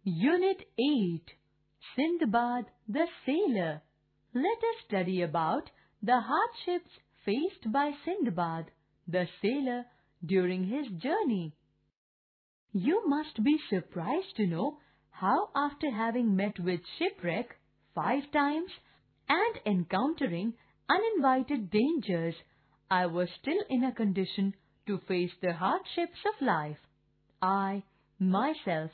Unit 8. Sindbad the Sailor. Let us study about the hardships faced by Sindbad the sailor during his journey. You must be surprised to know how, after having met with shipwreck 5 times and encountering uninvited dangers, I was still in a condition to face the hardships of life. I, myself,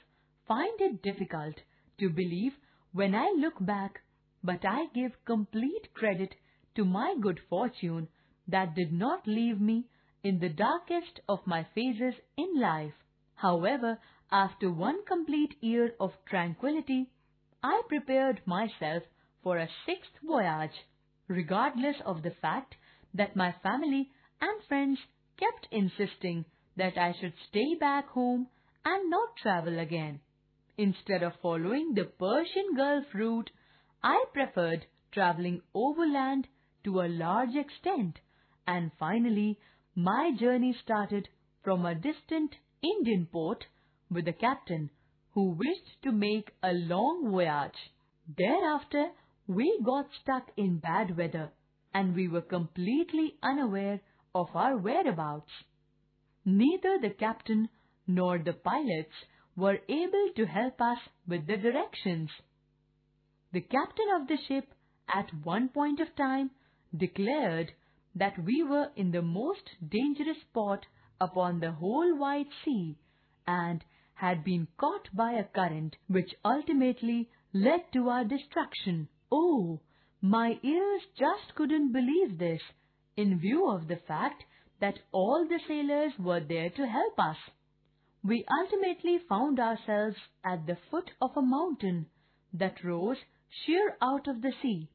find it difficult to believe when I look back, but I give complete credit to my good fortune that did not leave me in the darkest of my phases in life. However, after one complete year of tranquility, I prepared myself for a 6th voyage, regardless of the fact that my family and friends kept insisting that I should stay back home and not travel again. Instead of following the Persian Gulf route, I preferred traveling overland to a large extent, and finally my journey started from a distant Indian port with a captain who wished to make a long voyage. Thereafter, we got stuck in bad weather, and we were completely unaware of our whereabouts. Neither the captain nor the pilots were able to help us with the directions. The captain of the ship at one point of time declared that we were in the most dangerous spot upon the whole wide sea and had been caught by a current which ultimately led to our destruction. Oh, my ears just couldn't believe this, in view of the fact that all the sailors were there to help us. We ultimately found ourselves at the foot of a mountain that rose sheer out of the sea,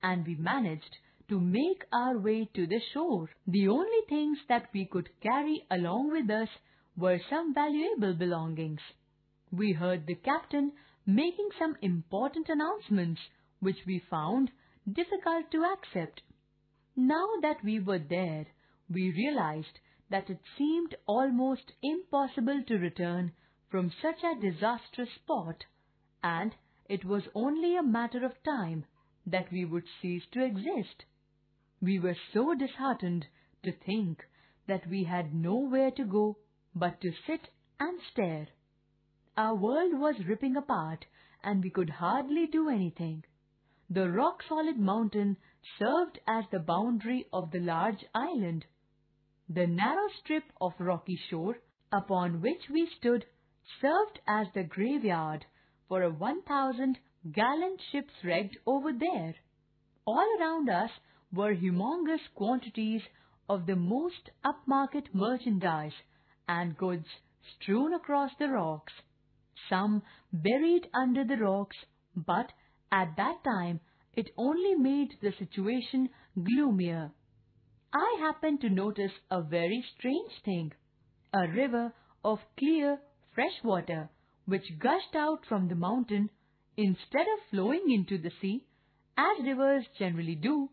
and we managed to make our way to the shore. The only things that we could carry along with us were some valuable belongings. We heard the captain making some important announcements which we found difficult to accept. Now that we were there, we realized that it seemed almost impossible to return from such a disastrous spot, and it was only a matter of time that we would cease to exist. We were so disheartened to think that we had nowhere to go but to sit and stare. Our world was ripping apart, and we could hardly do anything. The rock-solid mountain served as the boundary of the large island. The narrow strip of rocky shore upon which we stood served as the graveyard for a 1,000 gallant ships wrecked over there. All around us were humongous quantities of the most upmarket merchandise and goods strewn across the rocks, some buried under the rocks, but at that time it only made the situation gloomier. I happened to notice a very strange thing. A river of clear, fresh water, which gushed out from the mountain, instead of flowing into the sea, as rivers generally do,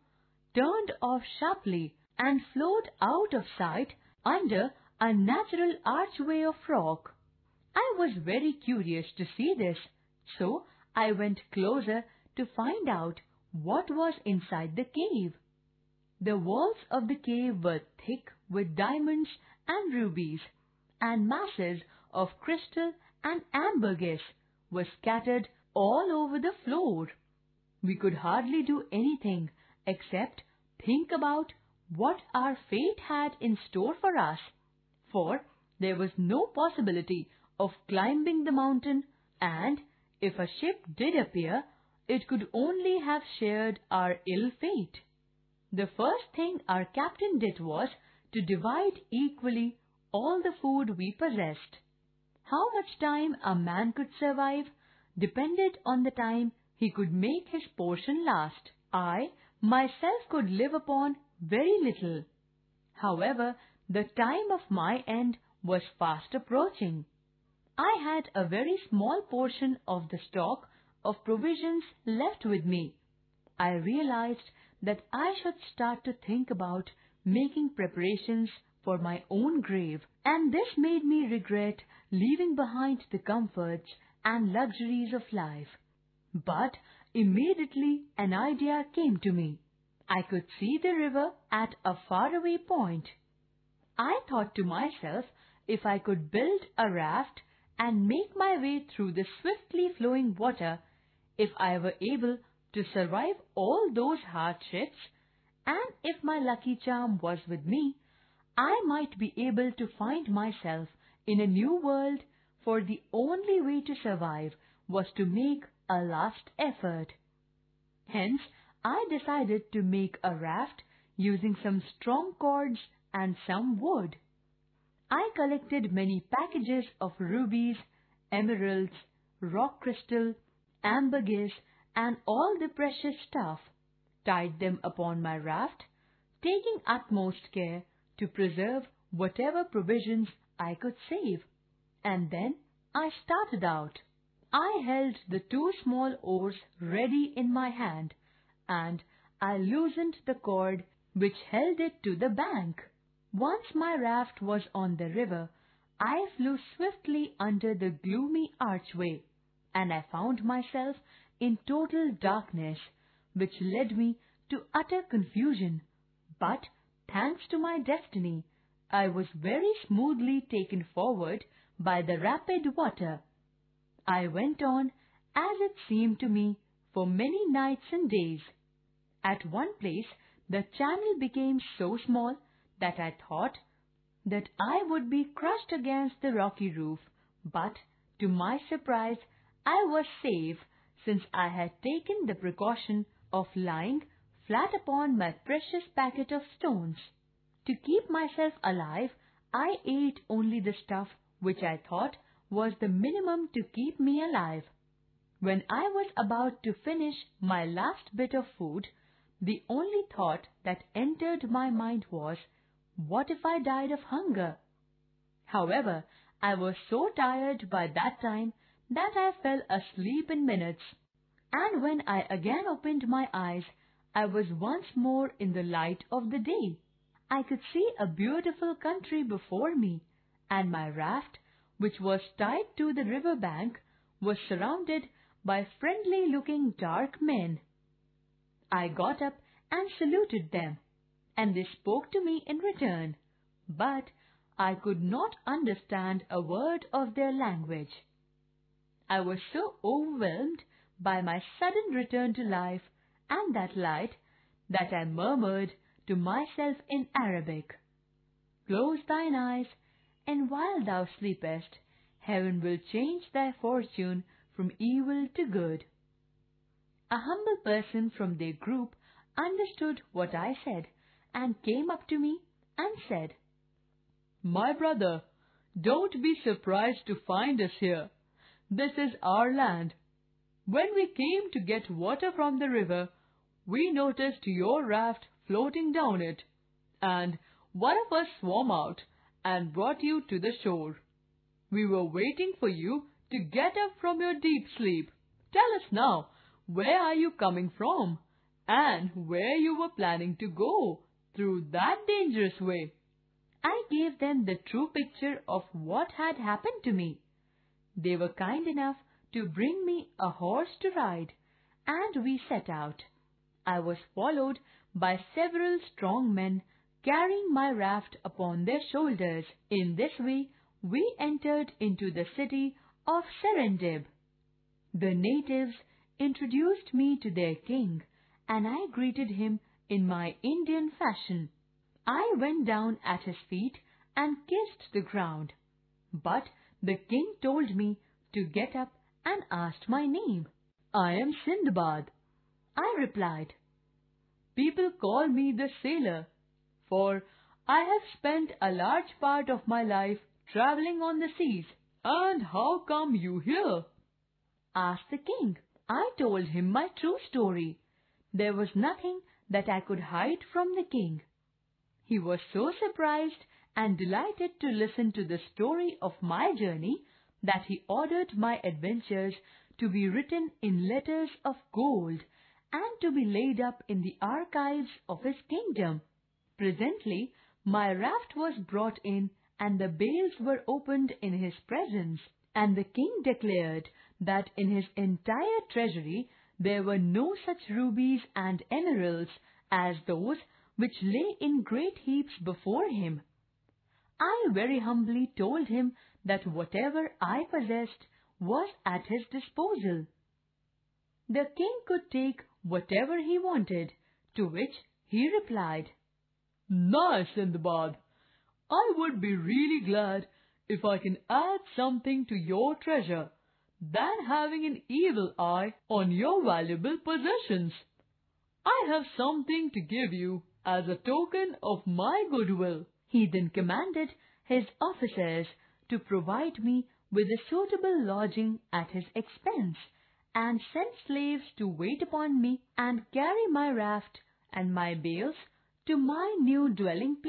turned off sharply and flowed out of sight under a natural archway of rock. I was very curious to see this, so I went closer to find out what was inside the cave. The walls of the cave were thick with diamonds and rubies, and masses of crystal and ambergris were scattered all over the floor. We could hardly do anything except think about what our fate had in store for us, for there was no possibility of climbing the mountain, and if a ship did appear, it could only have shared our ill fate. The first thing our captain did was to divide equally all the food we possessed. How much time a man could survive depended on the time he could make his portion last. I myself could live upon very little. However, the time of my end was fast approaching. I had a very small portion of the stock of provisions left with me. I realized that I should start to think about making preparations for my own grave, and this made me regret leaving behind the comforts and luxuries of life. But immediately an idea came to me. I could see the river at a faraway point. I thought to myself, if I could build a raft and make my way through the swiftly flowing water, if I were able to survive all those hardships, and if my lucky charm was with me, I might be able to find myself in a new world, for the only way to survive was to make a last effort. Hence, I decided to make a raft using some strong cords and some wood. I collected many packages of rubies, emeralds, rock crystal, ambergris, and all the precious stuff, tied them upon my raft, taking utmost care to preserve whatever provisions I could save. And then I started out. I held the two small oars ready in my hand, and I loosened the cord which held it to the bank. Once my raft was on the river, I flew swiftly under the gloomy archway, and I found myself in total darkness, which led me to utter confusion. But, thanks to my destiny, I was very smoothly taken forward by the rapid water. I went on, as it seemed to me, for many nights and days. At one place, the channel became so small that I thought that I would be crushed against the rocky roof, but, to my surprise, I was safe, since I had taken the precaution of lying flat upon my precious packet of stones. To keep myself alive, I ate only the stuff which I thought was the minimum to keep me alive. When I was about to finish my last bit of food, the only thought that entered my mind was, what if I died of hunger? However, I was so tired by that time that I fell asleep in minutes, and when I again opened my eyes, I was once more in the light of the day. I could see a beautiful country before me, and my raft, which was tied to the river bank, was surrounded by friendly-looking dark men. I got up and saluted them, and they spoke to me in return, but I could not understand a word of their language. I was so overwhelmed by my sudden return to life and that light that I murmured to myself in Arabic, "Close thine eyes, and while thou sleepest, heaven will change thy fortune from evil to good." A humble person from their group understood what I said and came up to me and said, "My brother, don't be surprised to find us here. This is our land. When we came to get water from the river, we noticed your raft floating down it, and one of us swam out and brought you to the shore. We were waiting for you to get up from your deep sleep. Tell us now, where are you coming from, and where you were planning to go through that dangerous way?" I gave them the true picture of what had happened to me. They were kind enough to bring me a horse to ride, and we set out. I was followed by several strong men carrying my raft upon their shoulders. In this way, we entered into the city of Sindbad. The natives introduced me to their king, and I greeted him in my Indian fashion. I went down at his feet and kissed the ground, but the king told me to get up and asked my name. "I am Sindbad," I replied. "People call me the sailor, for I have spent a large part of my life traveling on the seas." "And how come you here?" asked the king. I told him my true story. There was nothing that I could hide from the king. He was so surprised and delighted to listen to the story of my journey that he ordered my adventures to be written in letters of gold and to be laid up in the archives of his kingdom. Presently, my raft was brought in, and the bales were opened in his presence, and the king declared that in his entire treasury there were no such rubies and emeralds as those which lay in great heaps before him. I very humbly told him that whatever I possessed was at his disposal. The king could take whatever he wanted, to which he replied, "Nice, Sindbad. I would be really glad if I can add something to your treasure than having an evil eye on your valuable possessions. I have something to give you as a token of my goodwill." He then commanded his officers to provide me with a suitable lodging at his expense, and sent slaves to wait upon me and carry my raft and my bales to my new dwelling place.